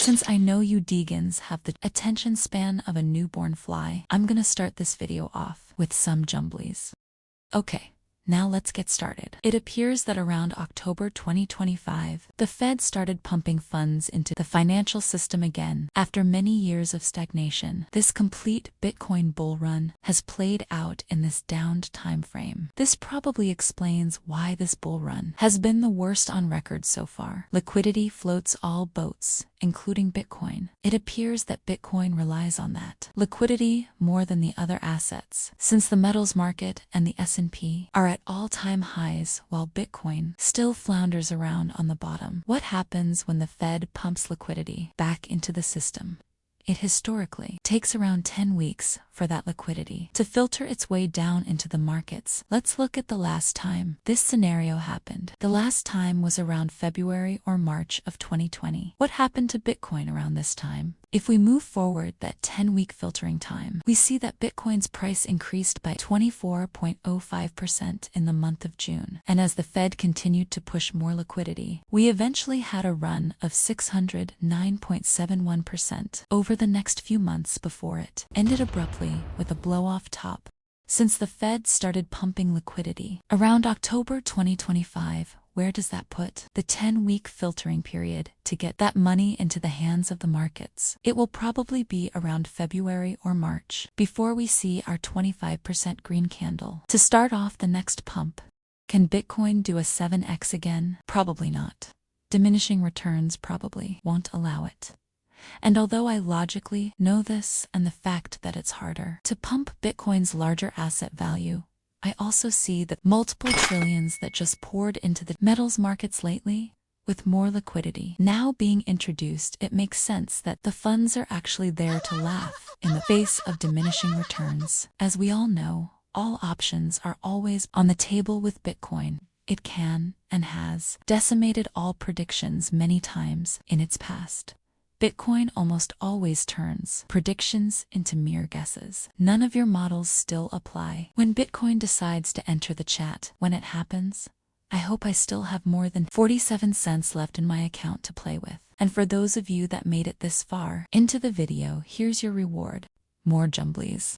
Since I know you Deegans have the attention span of a newborn fly, I'm gonna start this video off with some jumblies. Okay. Now let's get started. It appears that around October 2025, the Fed started pumping funds into the financial system again. After many years of stagnation, this complete Bitcoin bull run has played out in this downed time frame. This probably explains why this bull run has been the worst on record so far. Liquidity floats all boats, including Bitcoin. It appears that Bitcoin relies on that liquidity more than the other assets, since the metals market and the S&P are at all-time highs while Bitcoin still flounders around on the bottom. What happens when the Fed pumps liquidity back into the system? It historically takes around 10 weeks for that liquidity to filter its way down into the markets. Let's look at the last time this scenario happened. The last time was around February or March of 2020. What happened to Bitcoin around this time? If we move forward that 10-week filtering time, we see that Bitcoin's price increased by 24.05% in the month of June. And as the Fed continued to push more liquidity, we eventually had a run of 609.71% over the next few months before it ended abruptly with a blow-off top. Since the Fed started pumping liquidity around October 2025, where does that put the 10-week filtering period to get that money into the hands of the markets? It will probably be around February or March before we see our 25% green candle to start off the next pump. Can Bitcoin do a 7x again? Probably not. Diminishing returns probably won't allow it. And although I logically know this and the fact that it's harder to pump Bitcoin's larger asset value, I also see the multiple trillions that just poured into the metals markets lately. With more liquidity now being introduced, it makes sense that the funds are actually there to laugh in the face of diminishing returns. As we all know, all options are always on the table with Bitcoin. It can and has decimated all predictions many times in its past. Bitcoin almost always turns predictions into mere guesses. None of your models still apply. When Bitcoin decides to enter the chat, when it happens, I hope I still have more than 47 cents left in my account to play with. And for those of you that made it this far into the video, here's your reward. More jumblies.